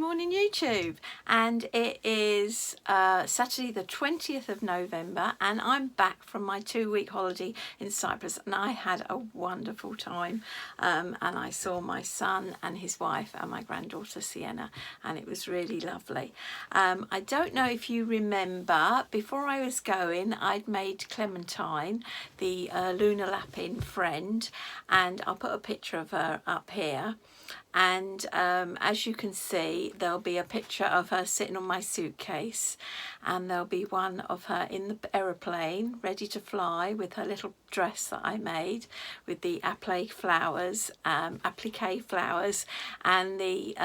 morning YouTube, and it is Saturday the 20th of November, and I'm back from my 2-week holiday in Cyprus, and I had a wonderful time, and I saw my son and his wife and my granddaughter Sienna, and it was really lovely. I don't know if you remember, before I was going I'd made Clementine the lunar Lapin friend, and I'll put a picture of her up here. And as you can see, there'll be a picture of her sitting on my suitcase, and there'll be one of her in the aeroplane ready to fly with her little dress that I made with the applique flowers and the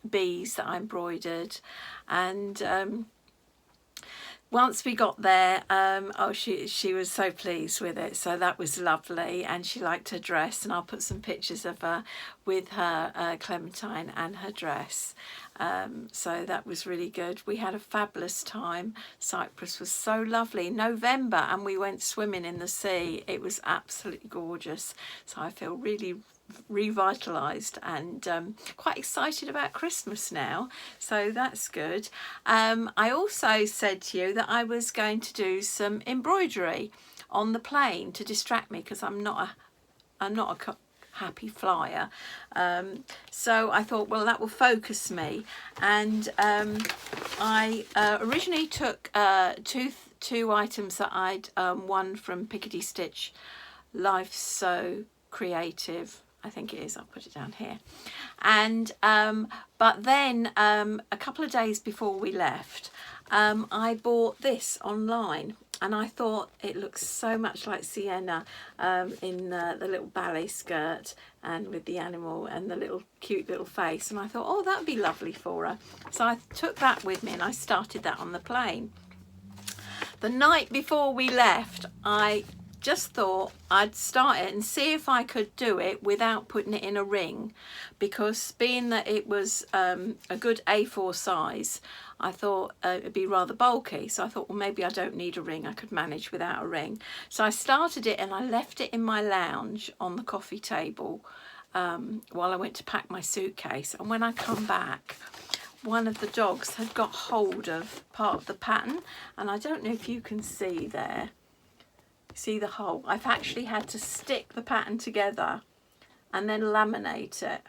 bees that I embroidered. And once we got there, oh, she was so pleased with it, so that was lovely, and she liked her dress, and I'll put some pictures of her with her Clementine and her dress. So that was really good. We had a fabulous time. Cyprus was so lovely. November, and we went swimming in the sea. It was absolutely gorgeous, so I feel really revitalized and quite excited about Christmas now, so that's good. I also said to you that I was going to do some embroidery on the plane to distract me, because I'm not a happy flyer, so I thought, well, that will focus me. And I originally took two items that I'd won from Pickety Stitch Life So Creative, I think it is, I'll put it down here. And but then a couple of days before we left, I bought this online, and I thought it looks so much like Sienna in the little ballet skirt and with the animal and the little cute little face, and I thought, oh, that would be lovely for her. So I took that with me and I started that on the plane. The night before we left, I just thought I'd start it and see if I could do it without putting it in a ring, because being that it was a good A4 size, I thought it'd be rather bulky. So I thought, well, maybe I don't need a ring, I could manage without a ring. So I started it and I left it in my lounge on the coffee table while I went to pack my suitcase. And when I come back, one of the dogs had got hold of part of the pattern, and I don't know if you can see there. See the hole? I've actually had to stick the pattern together and then laminate it,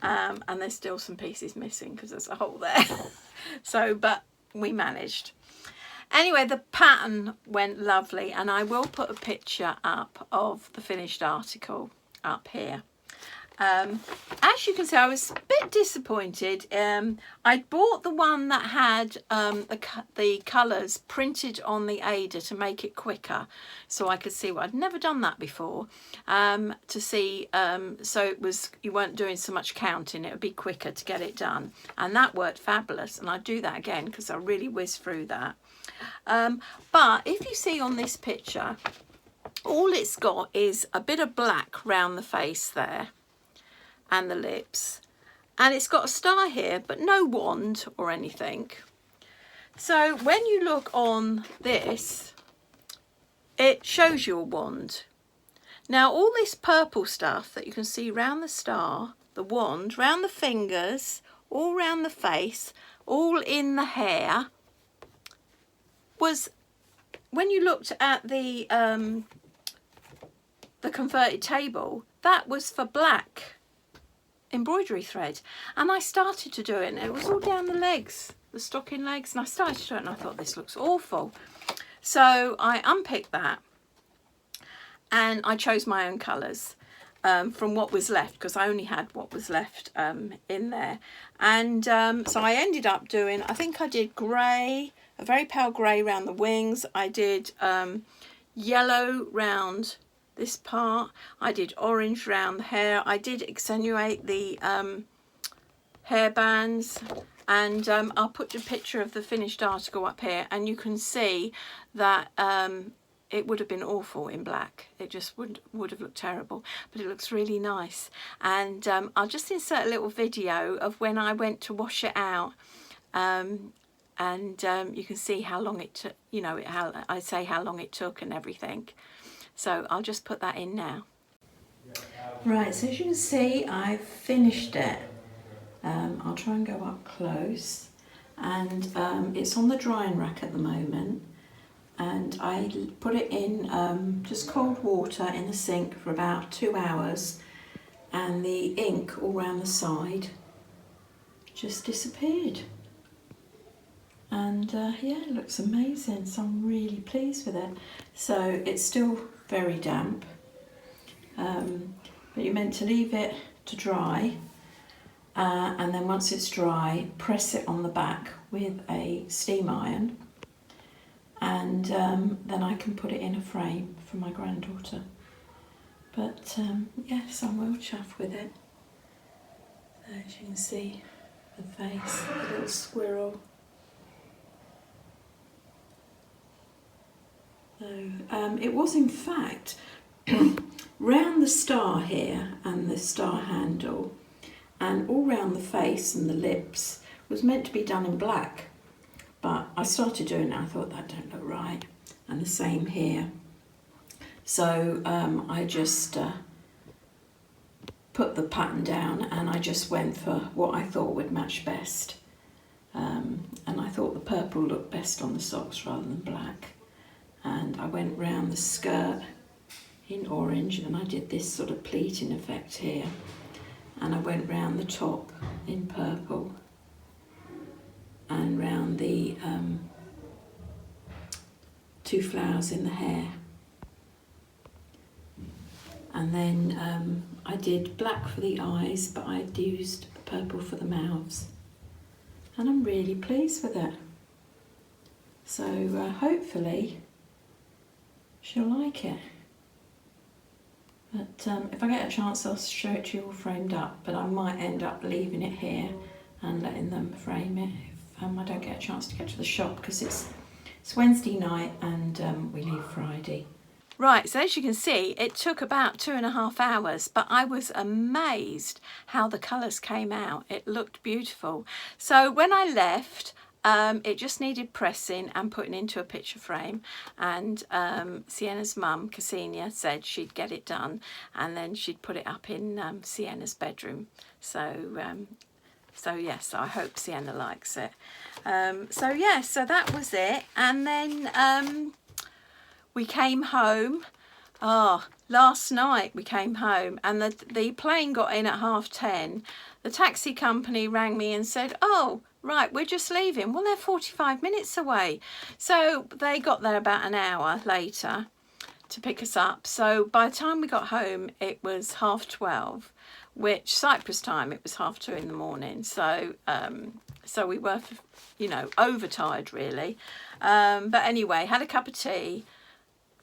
and there's still some pieces missing because there's a hole there. So, but we managed. Anyway, the pattern went lovely, and I will put a picture up of the finished article up here. As you can see, I was a bit disappointed. I'd bought the one that had the colours printed on the Ada to make it quicker, so I could see. I'd never done that before, to see, so it was, you weren't doing so much counting, it would be quicker to get it done, and that worked fabulous, and I'd do that again because I really whizzed through that. But if you see on this picture, all it's got is a bit of black round the face there and the lips, and it's got a star here but no wand or anything. So when you look on this, it shows you a wand. Now all this purple stuff that you can see round the star, the wand, round the fingers, all round the face, all in the hair, was, when you looked at the converted table, that was for black embroidery thread. And I started to do it, and it was all down the legs, the stocking legs, and I started to do it, and I thought, this looks awful. So I unpicked that and I chose my own colours from what was left, because I only had what was left in there. And so I ended up doing, I think I did grey, a very pale grey around the wings. I did yellow round this part. I did orange round the hair. I did accentuate the hair bands, and I'll put a picture of the finished article up here, and you can see that it would have been awful in black. It just would have looked terrible, but it looks really nice. And I'll just insert a little video of when I went to wash it out, and you can see how long it took, you know, how long it took and everything. So I'll just put that in now. Right, so as you can see, I've finished it. I'll try and go up close. And it's on the drying rack at the moment. And I put it in just cold water in the sink for about 2 hours. And the ink all around the side just disappeared. And yeah, it looks amazing, so I'm really pleased with it. So it's still very damp, but you're meant to leave it to dry, and then once it's dry, press it on the back with a steam iron, and then I can put it in a frame for my granddaughter. But yes, I'm well chuffed with it. So as you can see, the face, the little squirrel. So it was in fact round the star here and the star handle and all round the face and the lips was meant to be done in black, but I started doing it, I thought that don't look right, and the same here. So I just put the pattern down and I just went for what I thought would match best, and I thought the purple looked best on the socks rather than black. And I went round the skirt in orange, and I did this sort of pleating effect here, and I went round the top in purple and round the 2 flowers in the hair, and then I did black for the eyes, but I used purple for the mouths, and I'm really pleased with it. So hopefully she'll like it. But if I get a chance, I'll show it to you all framed up, but I might end up leaving it here and letting them frame it if I don't get a chance to get to the shop, because it's Wednesday night and we leave Friday. Right, so as you can see, it took about 2.5 hours, but I was amazed how the colours came out. It looked beautiful. So when I left, it just needed pressing and putting into a picture frame, and Sienna's mum, Ksenia, said she'd get it done and then she'd put it up in Sienna's bedroom. So yes, I hope Sienna likes it. So yeah, so that was it, and then we came home. Last night we came home, and the plane got in at 10:30. The taxi company rang me and said, oh, right, we're just leaving. Well, they're 45 minutes away. So they got there about an hour later to pick us up. So by the time we got home, it was 12:30, which Cyprus time, it was 2:30 in the morning. So so we were, you know, overtired really. But anyway, had a cup of tea,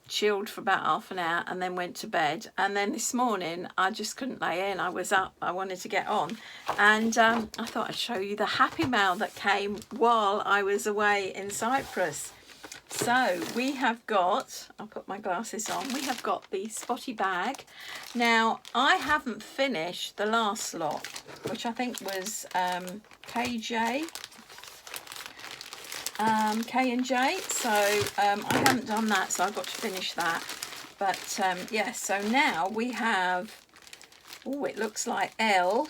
chilled for about half an hour, and then went to bed. And then this morning I just couldn't lay in. I was up, I wanted to get on, and I thought I'd show you the happy mail that came while I was away in Cyprus. So we have got, I'll put my glasses on, we have got the spotty bag. Now I haven't finished the last lot, which I think was K&J, so I haven't done that, so I've got to finish that. But yes, so now we have, oh, it looks like L,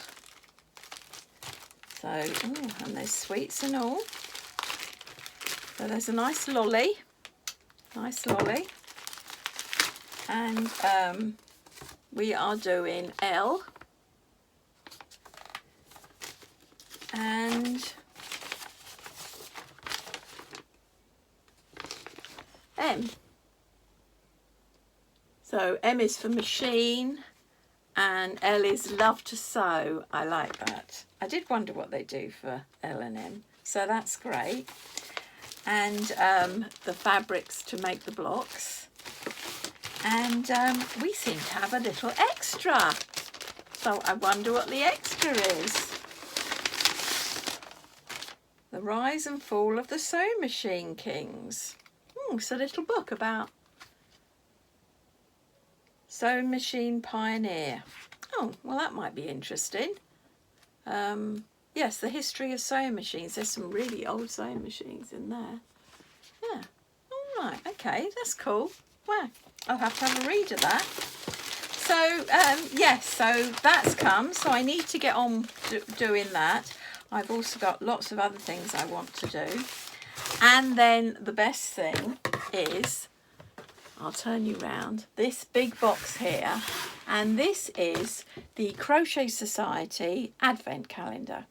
so and there's sweets and all, so there's a nice lolly, and we are doing L and M. So M is for machine and L is love to sew. I like that. I did wonder what they do for L and M, so that's great. And the fabrics to make the blocks, and we seem to have a little extra, so I wonder what the extra is. The Rise and Fall of the Sewing Machine Kings. It's a little book about sewing machine pioneer. Oh, well, that might be interesting. Yes, the history of sewing machines. There's some really old sewing machines in there. Yeah. All right. Okay, that's cool. Well, I'll have to have a read of that. so yes, so that's come. So I need to get on doing that. I've also got lots of other things I want to do. And then the best thing is, I'll turn you round, this big box here. And this is the Crochet Society Advent Calendar,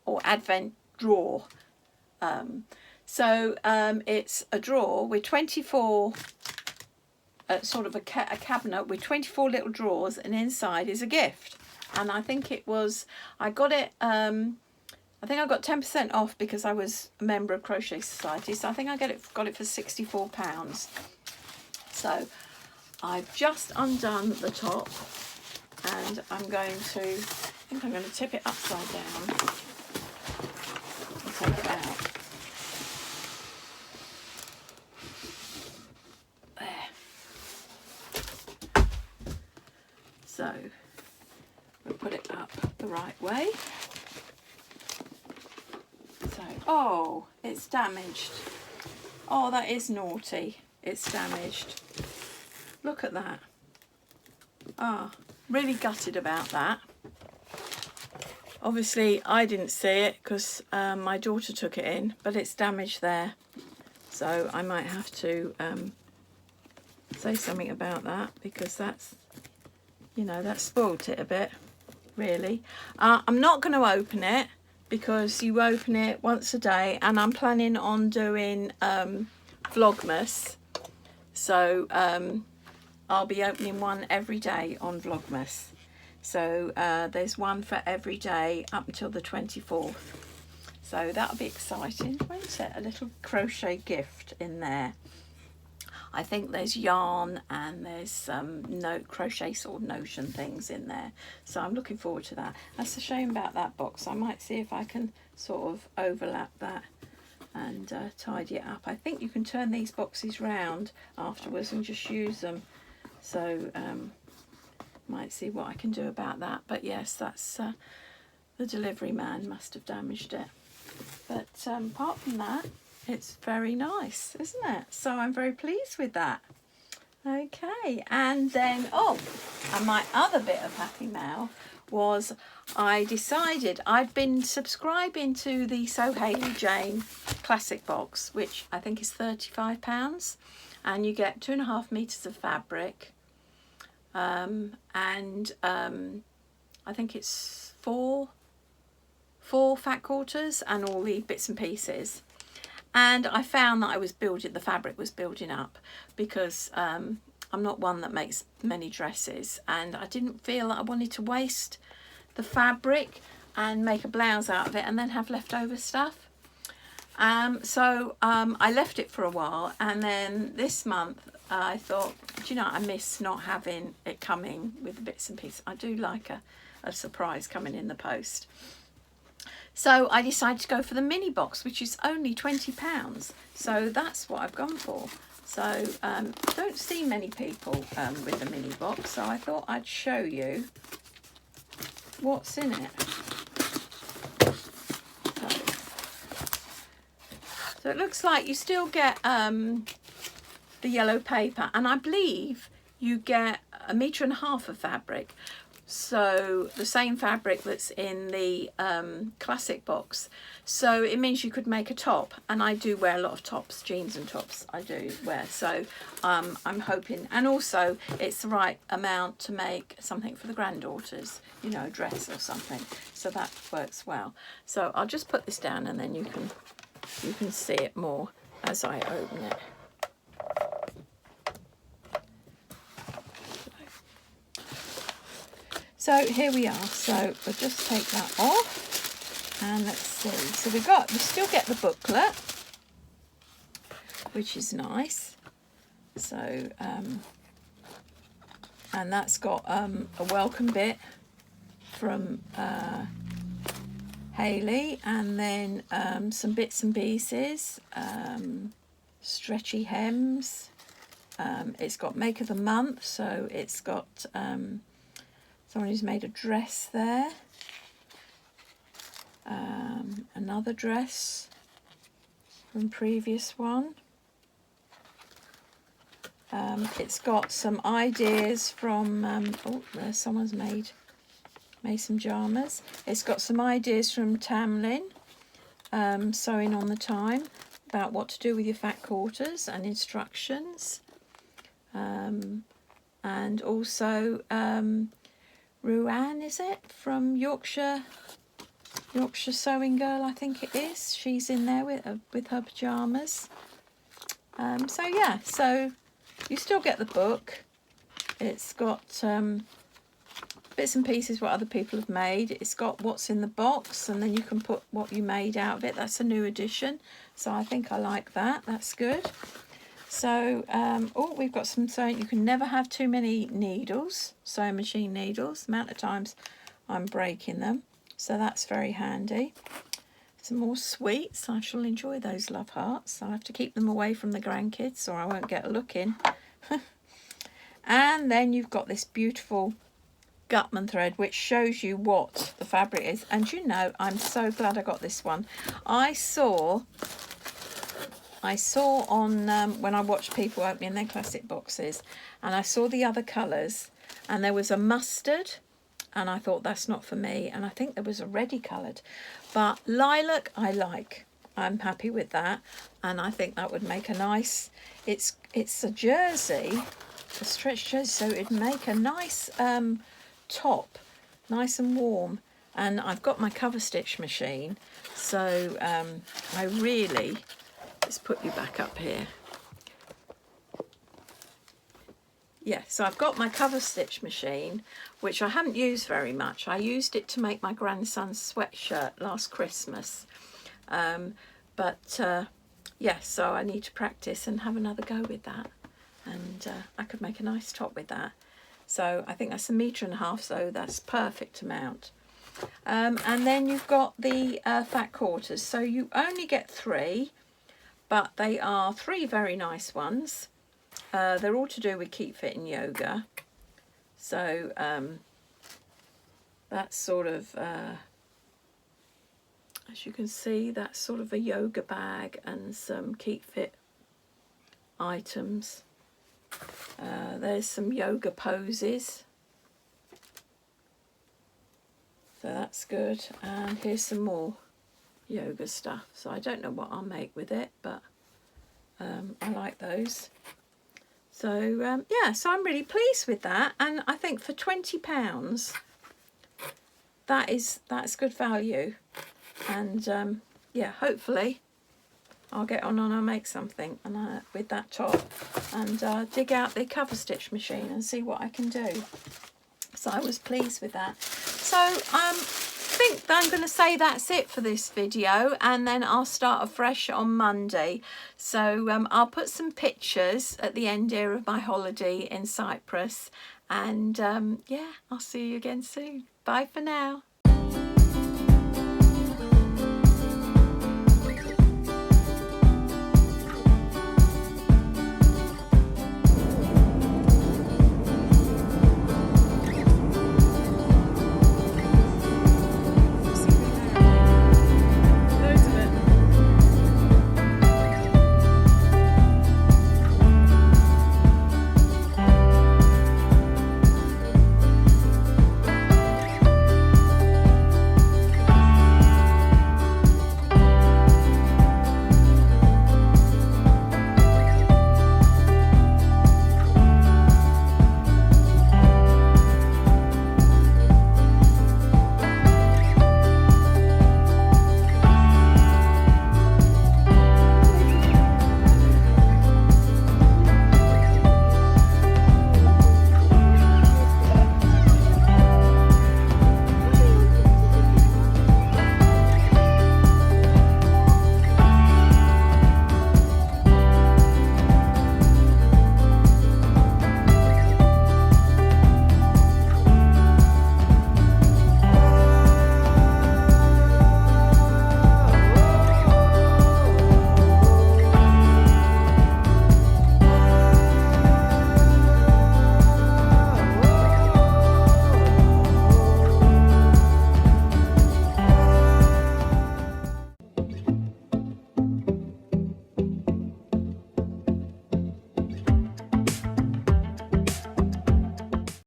or Advent Drawer. It's a drawer with 24, sort of a cabinet with 24 little drawers, and inside is a gift. And I think it was, I got it, I think I got 10% off because I was a member of Crochet Society. So I think I got it for £64. So I've just undone the top, and I think I'm going to tip it upside down and take it out. There. So we'll put it up the right way. So, oh, it's damaged. Oh, that is naughty. It's damaged. Look at that. Ah, really gutted about that. Obviously, I didn't see it because my daughter took it in, but it's damaged there. So I might have to say something about that, because that's, you know, that spoilt it a bit, really. I'm not going to open it because you open it once a day, and I'm planning on doing Vlogmas. So I'll be opening one every day on Vlogmas. So there's one for every day up until the 24th. So that'll be exciting, won't it? A little crochet gift in there. I think there's yarn and there's some crochet sort of notion things in there. So I'm looking forward to that. That's a shame about that box. I might see if I can sort of overlap that and tidy it up. I think you can turn these boxes round afterwards and just use them. So might see what I can do about that. But yes, that's the delivery man must have damaged it. But apart from that, it's very nice, isn't it? So I'm very pleased with that. Okay, and then, and my other bit of happy mail was I decided I'd been subscribing to the SewHaleyJane Classic Box, which I think is £35, and you get 2.5 meters of fabric, and I think it's four fat quarters and all the bits and pieces. And I found that the fabric was building up, because I'm not one that makes many dresses, and I didn't feel that I wanted to waste the fabric and make a blouse out of it and then have leftover stuff. So I left it for a while, and then this month I thought, do you know, I miss not having it coming with the bits and pieces. I do like a surprise coming in the post. So I decided to go for the mini box, which is only £20. So that's what I've gone for. So don't see many people with the mini box. So I thought I'd show you what's in it. So it looks like you still get the yellow paper, and I believe you get 1.5 meters of fabric. So the same fabric that's in the classic box. So it means you could make a top, and I do wear a lot of tops, jeans and tops I do wear. So I'm hoping, and also it's the right amount to make something for the granddaughters, you know, a dress or something. So that works well. So I'll just put this down, and then you can see it more as I open it. So here we are. So we'll just take that off, and let's see. So we still get the booklet, which is nice. So and that's got a welcome bit from Hayley, and then some bits and pieces, stretchy hems. It's got make of the month, so it's got someone who's made a dress there, another dress from previous one, It's got some ideas from, oh, there's someone's made some pyjamas. It's got some ideas from Tamlin, Sewing on the Time, about what to do with your fat quarters and instructions. And also Ruan, is it, from Yorkshire Sewing Girl, I think it is. She's in there with her pyjamas. So yeah, so you still get the book. It's got bits and pieces what other people have made. It's got what's in the box, and then you can put what you made out of it. That's a new edition, so I think I like that. That's good. So oh, we've got some sewing. You can never have too many needles, sewing machine needles. The amount of times I'm breaking them, so that's very handy. Some more sweets. I shall enjoy those love hearts. I'll have to keep them away from the grandkids or I won't get a look in. And then you've got this beautiful Gutman thread which shows you what the fabric is. And you know, I'm so glad I got this one. I saw on when I watched people opening their classic boxes, and I saw the other colours, and there was a mustard, and I thought that's not for me, and I think there was a reddy coloured, but lilac I like. I'm happy with that, and I think that would make a nice, it's a jersey, a stretch jersey, so it'd make a nice top, nice and warm. And I've got my cover stitch machine, so I really, let's put you back up here. Yeah, so I've got my cover stitch machine, which I haven't used very much. I used it to make my grandson's sweatshirt last Christmas. Yeah, so I need to practice and have another go with that. And I could make a nice top with that. So I think that's 1.5 meters, so that's perfect amount. And then you've got the fat quarters. So you only get 3, but they are 3 very nice ones. They're all to do with keep fit and yoga. So that's sort of, as you can see, that's sort of a yoga bag and some keep fit items. There's some yoga poses. So that's good. And here's some more yoga stuff. So I don't know what I'll make with it, but I like those. So yeah, so I'm really pleased with that, and I think for £20 that's good value. And yeah, hopefully I'll get on and I'll make something and with that top, and dig out the cover stitch machine and see what I can do. So I was pleased with that. So I think I'm going to say that's it for this video, and then I'll start afresh on Monday. So I'll put some pictures at the end here of my holiday in Cyprus, and yeah, I'll see you again soon. Bye for now.